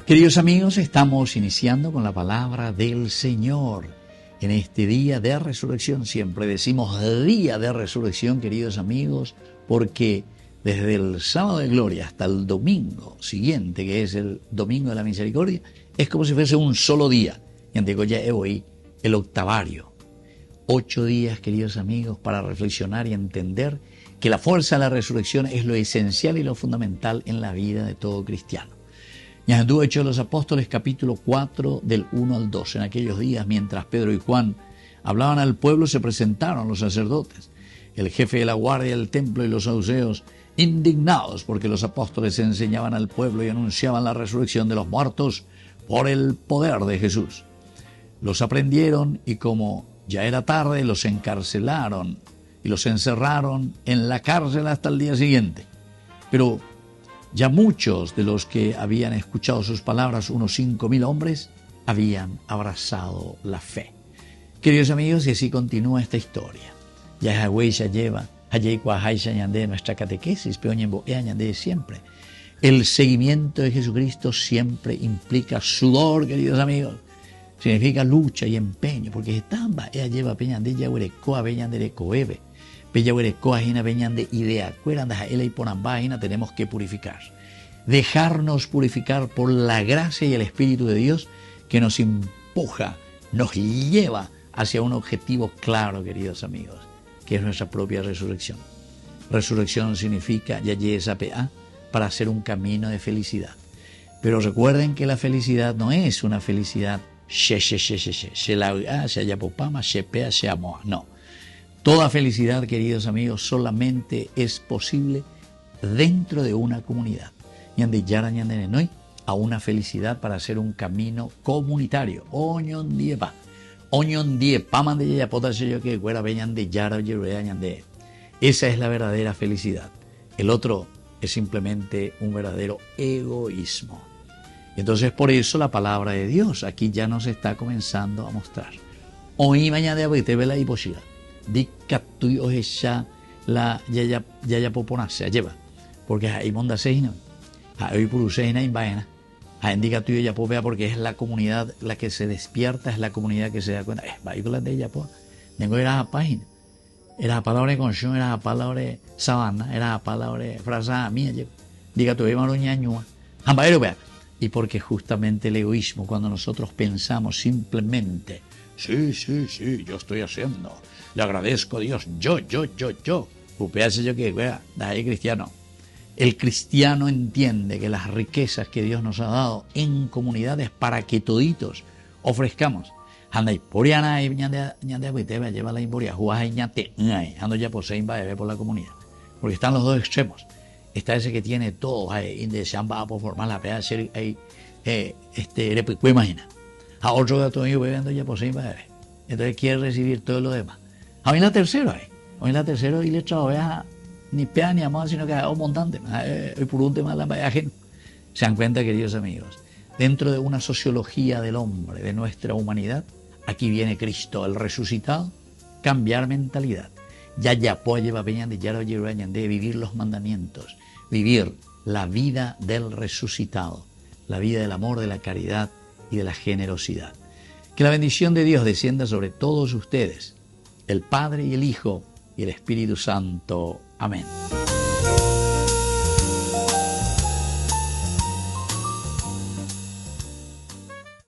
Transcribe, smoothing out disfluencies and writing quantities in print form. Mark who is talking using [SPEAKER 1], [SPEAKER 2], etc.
[SPEAKER 1] Queridos amigos, estamos iniciando con la palabra del Señor. En este día de resurrección, siempre decimos día de resurrección, queridos amigos, porque desde el sábado de gloria hasta el domingo siguiente, que es el domingo de la misericordia, es como si fuese un solo día. Y antiguo ya he hoy el octavario. 8 días, queridos amigos, para reflexionar y entender que la fuerza de la resurrección es lo esencial y lo fundamental en la vida de todo cristiano. Y anduvo Hechos de los Apóstoles, capítulo 4, del 1 al 2. En aquellos días, mientras Pedro y Juan hablaban al pueblo, se presentaron los sacerdotes, el jefe de la guardia del templo y los saduceos, indignados porque los apóstoles enseñaban al pueblo y anunciaban la resurrección de los muertos por el poder de Jesús. Los aprendieron y como ya era tarde, los encarcelaron y los encerraron en la cárcel hasta el día siguiente. Pero ya muchos de los que habían escuchado sus palabras, unos 5,000 hombres, habían abrazado la fe. Queridos amigos, y así continúa esta historia. Ya Yahweh ya lleva, nuestra catequesis, pero siempre. El seguimiento de Jesucristo siempre implica sudor, queridos amigos. Significa lucha y empeño, porque estamba, ella lleva peñan de Yahuerecoa, peñan de Coebe. Tenemos que purificar. Dejarnos purificar por la gracia y el Espíritu de Dios que nos empuja, nos lleva hacia un objetivo claro, queridos amigos, que es nuestra propia resurrección. Resurrección significa para hacer un camino de felicidad. Pero recuerden que la felicidad no es una felicidad no. Toda felicidad, queridos amigos, solamente es posible dentro de una comunidad. A una felicidad para hacer un camino comunitario. Esa es la verdadera felicidad. El otro es simplemente un verdadero egoísmo. Entonces, por eso la palabra de Dios aquí ya nos está comenzando a mostrar. Hoy mañana te ve la imposibilidad. Dica tuyo es ya la ya popona se lleva porque hay monda seina hay puruseina y vaina hay dica tuyo ya popea porque es la comunidad la que se despierta, es la comunidad que se da cuenta vehículos de ella pues tengo era la página era la palabra de consumo, era la palabra de sabana, era la palabra de frase mía diga tuyo maruñañua y porque justamente el egoísmo, cuando nosotros pensamos simplemente sí, yo estoy haciendo, le agradezco a Dios, yo. Upease yo que ahí cristiano. El cristiano entiende que las riquezas que Dios nos ha dado en comunidades para que toditos ofrezcamos. Anda y poriana y lleva la imporia, jugas y ñate, ando ya poseen va por la comunidad. Porque están los dos extremos. Está ese que tiene todo, indeseable por formar la pea, imagina. A otro gato mío bebiendo ya poseen va entonces quiere recibir todo lo demás. A mí la tercera, y le trabaja ni pea ni amor, sino que hago montante, hoy por un tema de la viaje. Se dan cuenta, queridos amigos, dentro de una sociología del hombre, de nuestra humanidad, aquí viene Cristo, el resucitado, cambiar mentalidad. Ya lleva de vivir los mandamientos, vivir la vida del resucitado, la vida del amor, de la caridad y de la generosidad. Que la bendición de Dios descienda sobre todos ustedes, el Padre y el Hijo y el Espíritu Santo. Amén.